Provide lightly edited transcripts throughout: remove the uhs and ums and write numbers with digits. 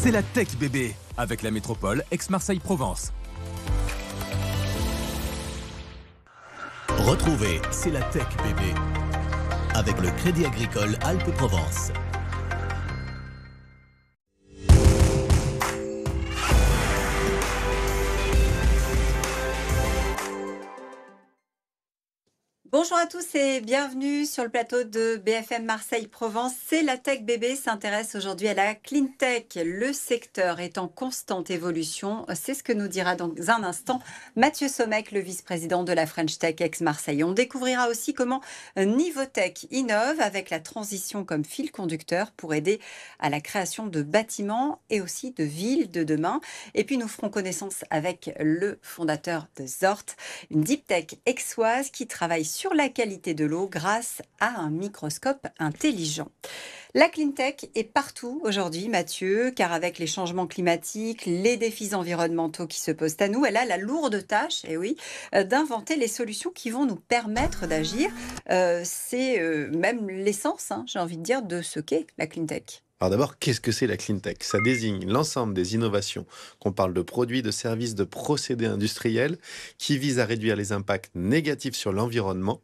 c'est la tech bébé, avec la métropole Aix-Marseille-Provence. Retrouvez C'est la tech bébé avec le Crédit Agricole Alpes-Provence. Bonjour à tous et bienvenue sur le plateau de BFM Marseille-Provence. C'est la Tech Bébé s'intéresse aujourd'hui à la Clean Tech. Le secteur est en constante évolution. C'est ce que nous dira dans un instant Mathieu Sommec, le vice-président de la French Tech Aix-Marseille. On découvrira aussi comment Nivotech innove avec la transition comme fil conducteur pour aider à la création de bâtiments et aussi de villes de demain. Et puis nous ferons connaissance avec le fondateur de Zort, une deep tech aixoise qui travaille sur la qualité de l'eau grâce à un microscope intelligent. La clean tech est partout aujourd'hui, Mathieu, car avec les changements climatiques, les défis environnementaux qui se posent à nous, elle a la lourde tâche, d'inventer les solutions qui vont nous permettre d'agir. C'est même l'essence, j'ai envie de dire, de ce qu'est la clean tech. Alors d'abord, qu'est-ce que c'est la clean tech? Ça désigne l'ensemble des innovations, qu'on parle de produits, de services, de procédés industriels, qui visent à réduire les impacts négatifs sur l'environnement,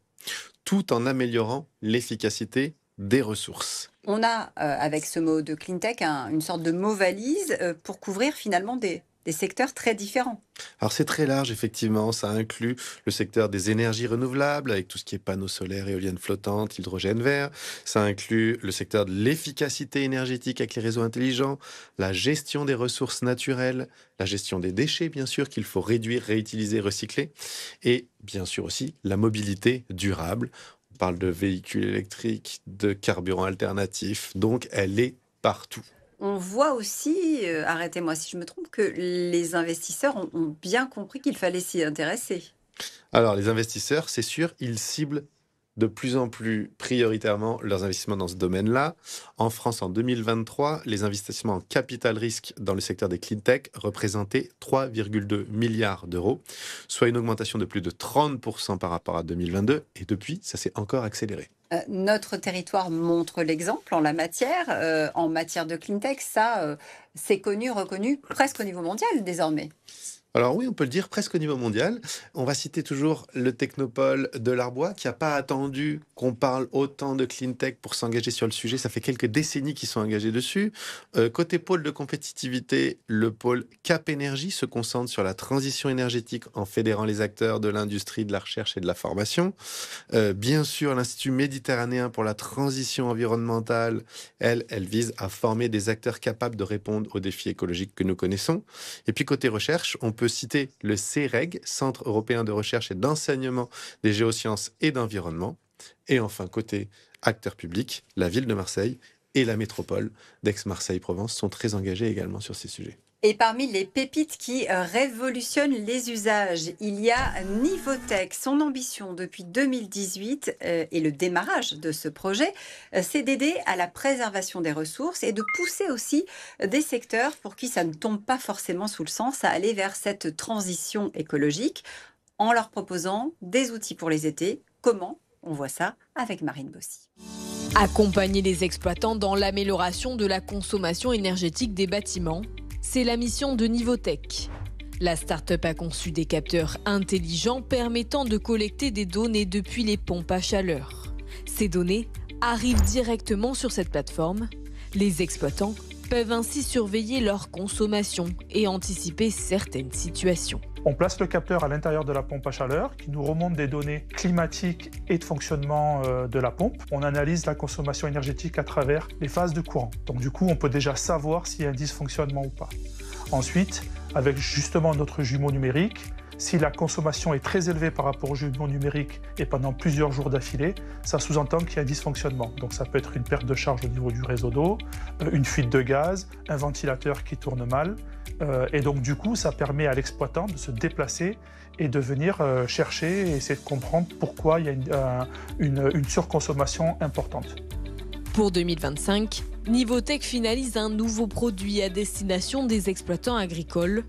tout en améliorant l'efficacité des ressources. On a, avec ce mot de clean tech, une sorte de mot valise pour couvrir finalement des secteurs très différents. Alors c'est très large, effectivement, ça inclut le secteur des énergies renouvelables, avec tout ce qui est panneaux solaires, éoliennes flottantes, hydrogène vert. Ça inclut le secteur de l'efficacité énergétique avec les réseaux intelligents, la gestion des ressources naturelles, la gestion des déchets, bien sûr, qu'il faut réduire, réutiliser, recycler. Et bien sûr aussi la mobilité durable. On parle de véhicules électriques, de carburants alternatifs, donc elle est partout. On voit aussi, arrêtez-moi si je me trompe, que les investisseurs ont bien compris qu'il fallait s'y intéresser. Alors, les investisseurs, c'est sûr, ils ciblent de plus en plus prioritairement leurs investissements dans ce domaine-là. En France, en 2023, les investissements en capital risque dans le secteur des clean tech représentaient 3,2 milliards d'euros, soit une augmentation de plus de 30% par rapport à 2022. Et depuis, ça s'est encore accéléré. Notre territoire montre l'exemple en la matière. En matière de clean tech, ça, c'est connu, reconnu presque au niveau mondial désormais. Alors oui, on peut le dire presque au niveau mondial. On va citer toujours le technopole de l'Arbois qui n'a pas attendu qu'on parle autant de clean tech pour s'engager sur le sujet. Ça fait quelques décennies qu'ils sont engagés dessus. Côté pôle de compétitivité, le pôle Cap Énergie se concentre sur la transition énergétique en fédérant les acteurs de l'industrie, de la recherche et de la formation. Bien sûr, l'Institut méditerranéen pour la transition environnementale, elle vise à former des acteurs capables de répondre aux défis écologiques que nous connaissons. Et puis côté recherche, on peut citer le CEREG, Centre européen de recherche et d'enseignement des géosciences et d'environnement. Et enfin, côté acteurs publics, la ville de Marseille et la métropole d'Aix-Marseille-Provence sont très engagés également sur ces sujets. Et parmi les pépites qui révolutionnent les usages, il y a Nivotech. Son ambition depuis 2018 et le démarrage de ce projet, c'est d'aider à la préservation des ressources et de pousser aussi des secteurs pour qui ça ne tombe pas forcément sous le sens à aller vers cette transition écologique en leur proposant des outils pour les aider. Comment? On voit ça avec Marine Bossy. Accompagner les exploitants dans l'amélioration de la consommation énergétique des bâtiments, c'est la mission de Nivotech. La start-up a conçu des capteurs intelligents permettant de collecter des données depuis les pompes à chaleur. Ces données arrivent directement sur cette plateforme. Les exploitants peuvent ainsi surveiller leur consommation et anticiper certaines situations. On place le capteur à l'intérieur de la pompe à chaleur qui nous remonte des données climatiques et de fonctionnement de la pompe. On analyse la consommation énergétique à travers les phases de courant. Donc du coup, on peut déjà savoir s'il y a un dysfonctionnement ou pas. Ensuite, avec justement notre jumeau numérique, si la consommation est très élevée par rapport au jumeau numérique et pendant plusieurs jours d'affilée, ça sous-entend qu'il y a un dysfonctionnement. Donc ça peut être une perte de charge au niveau du réseau d'eau, une fuite de gaz, un ventilateur qui tourne mal. Et donc du coup, ça permet à l'exploitant de se déplacer et de venir chercher et essayer de comprendre pourquoi il y a une surconsommation importante. Pour 2025, Nivotech finalise un nouveau produit à destination des exploitants agricoles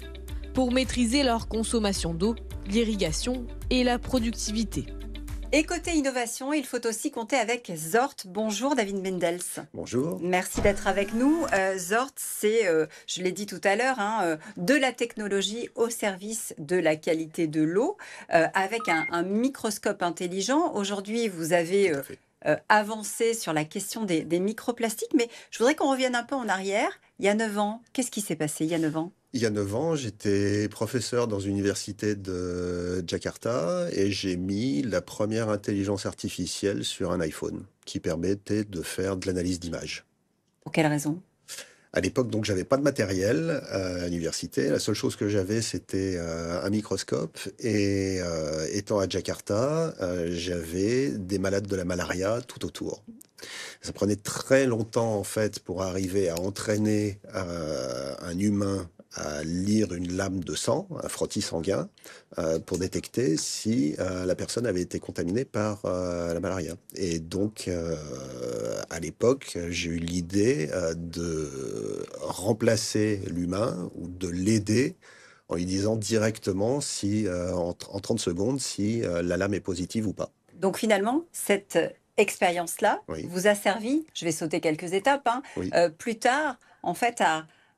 pour maîtriser leur consommation d'eau, l'irrigation et la productivité. Et côté innovation, il faut aussi compter avec Zort. Bonjour David Mendels. Bonjour. Merci d'être avec nous. Zort, c'est, je l'ai dit tout à l'heure, de la technologie au service de la qualité de l'eau, avec un microscope intelligent. Aujourd'hui, vous avez Tout à fait. avancé sur la question des microplastiques, mais je voudrais qu'on revienne un peu en arrière. Il y a 9 ans, qu'est-ce qui s'est passé il y a 9 ans? Il y a 9 ans, j'étais professeur dans une université de Jakarta et j'ai mis la première intelligence artificielle sur un iPhone qui permettait de faire de l'analyse d'images. Pour quelle raison? À l'époque, donc, j'avais pas de matériel à l'université. La seule chose que j'avais, c'était un microscope. Et étant à Jakarta, j'avais des malades de la malaria tout autour. Ça prenait très longtemps, en fait, pour arriver à entraîner un humain à lire une lame de sang, un frottis sanguin, pour détecter si la personne avait été contaminée par la malaria. Et donc, à l'époque, j'ai eu l'idée de remplacer l'humain ou de l'aider en lui disant directement si, en 30 secondes si la lame est positive ou pas. Donc finalement, cette expérience-là Oui. vous a servi, je vais sauter quelques étapes, Oui. plus tard, en fait,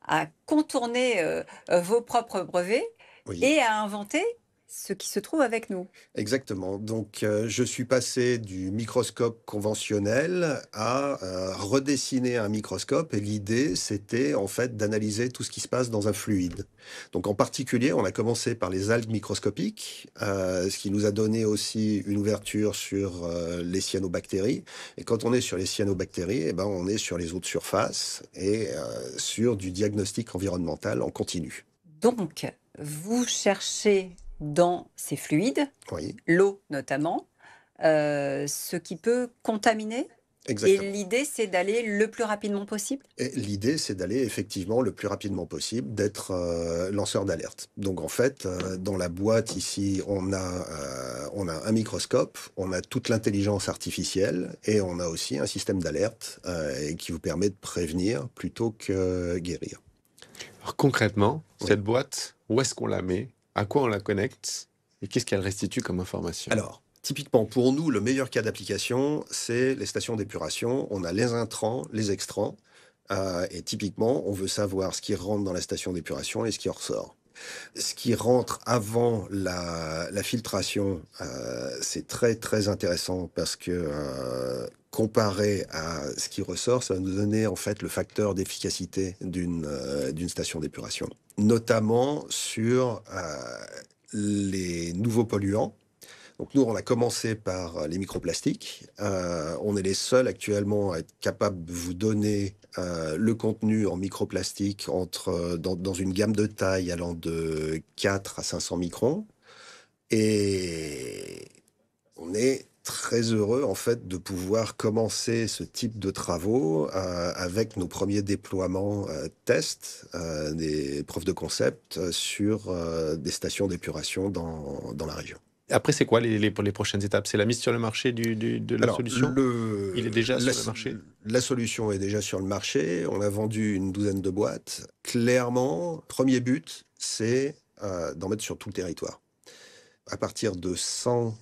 à contourner vos propres brevets Oui. et à inventer ce qui se trouve avec nous. Exactement. Donc, je suis passé du microscope conventionnel à redessiner un microscope. Et l'idée, c'était en fait d'analyser tout ce qui se passe dans un fluide. Donc, en particulier, on a commencé par les algues microscopiques, ce qui nous a donné aussi une ouverture sur les cyanobactéries. Et quand on est sur les cyanobactéries, eh ben, on est sur les eaux de surface et sur du diagnostic environnemental en continu. Donc, vous cherchez dans ces fluides, Oui, l'eau notamment, ce qui peut contaminer. Et exactement. l'idée, c'est d'aller le plus rapidement possible. Et l'idée, c'est d'aller effectivement le plus rapidement possible, d'être lanceur d'alerte. Donc en fait, dans la boîte ici, on a un microscope, on a toute l'intelligence artificielle et on a aussi un système d'alerte qui vous permet de prévenir plutôt que guérir. Alors concrètement, Oui. cette boîte, où est-ce qu'on la met? À quoi on la connecte? Et qu'est-ce qu'elle restitue comme information? Alors, typiquement, pour nous, le meilleur cas d'application, c'est les stations d'épuration. On a les intrants, les extrants. Et typiquement, on veut savoir ce qui rentre dans la station d'épuration et ce qui en ressort. Ce qui rentre avant la filtration, c'est très, très intéressant parce que comparé à ce qui ressort, ça va nous donner en fait le facteur d'efficacité d'une station d'épuration. Notamment sur les nouveaux polluants. Donc nous, on a commencé par les microplastiques. On est les seuls actuellement à être capables de vous donner le contenu en microplastique dans une gamme de taille allant de 4 à 500 microns. Et on est très heureux en fait de pouvoir commencer ce type de travaux avec nos premiers déploiements tests, des preuves de concept sur des stations d'épuration dans la région. Après, c'est quoi les prochaines étapes? C'est la mise sur le marché de la Alors, solution? Il est déjà sur le marché? La solution est déjà sur le marché. On a vendu une douzaine de boîtes. Clairement, premier but, c'est d'en mettre sur tout le territoire. À partir de 100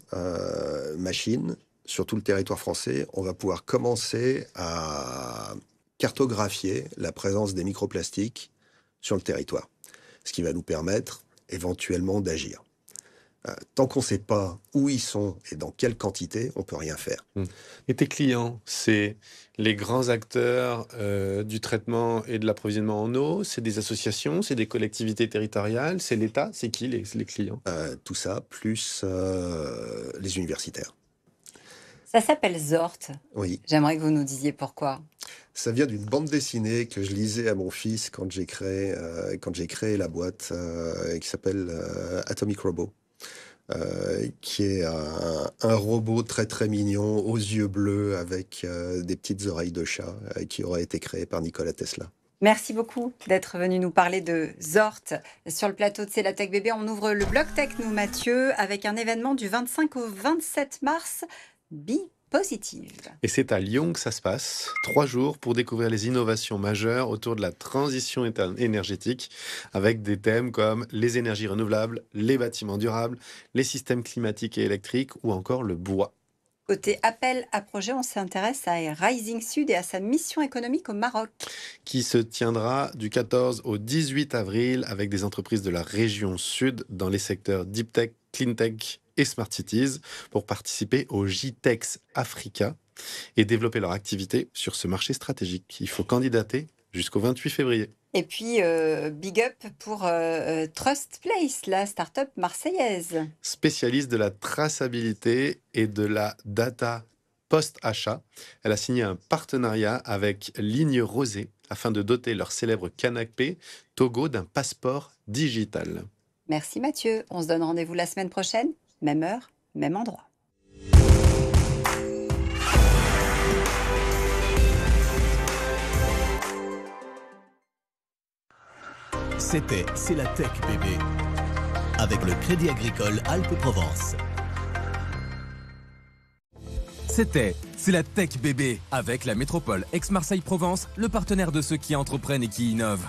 machines sur tout le territoire français, on va pouvoir commencer à cartographier la présence des microplastiques sur le territoire, ce qui va nous permettre éventuellement d'agir. Tant qu'on ne sait pas où ils sont et dans quelle quantité, on ne peut rien faire. Et tes clients, c'est les grands acteurs du traitement et de l'approvisionnement en eau? C'est des associations? C'est des collectivités territoriales? C'est l'État? C'est qui les clients? Tout ça, plus les universitaires. Ça s'appelle Zort. Oui, J'aimerais que vous nous disiez pourquoi. ça vient d'une bande dessinée que je lisais à mon fils quand j'ai créé la boîte qui s'appelle Atomic Robot. Qui est un robot très très mignon, aux yeux bleus, avec des petites oreilles de chat, qui aurait été créé par Nikola Tesla. Merci beaucoup d'être venu nous parler de Zort sur le plateau de C'est la Tech Bébé. On ouvre le bloc tech, nous, Mathieu, avec un événement du 25 au 27 mars. Be Positive. Et c'est à Lyon que ça se passe. 3 jours pour découvrir les innovations majeures autour de la transition énergétique, avec des thèmes comme les énergies renouvelables, les bâtiments durables, les systèmes climatiques et électriques ou encore le bois. Côté appel à projet, on s'intéresse à Rising Sud et à sa mission économique au Maroc. Qui se tiendra du 14 au 18 avril avec des entreprises de la région sud dans les secteurs Deep Tech, Clean Tech et Smart Cities pour participer au JTEX Africa et développer leur activité sur ce marché stratégique. Il faut candidater jusqu'au 28 février. Et puis, big up pour Trust Place, la start-up marseillaise. Spécialiste de la traçabilité et de la data post-achat, elle a signé un partenariat avec Ligne Rosée afin de doter leur célèbre canapé Togo d'un passeport digital. Merci Mathieu. On se donne rendez-vous la semaine prochaine, même heure, même endroit. C'était C'est la Tech bébé avec le Crédit Agricole Alpes-Provence. C'était C'est la Tech bébé avec la métropole Aix-Marseille-Provence, le partenaire de ceux qui entreprennent et qui innovent.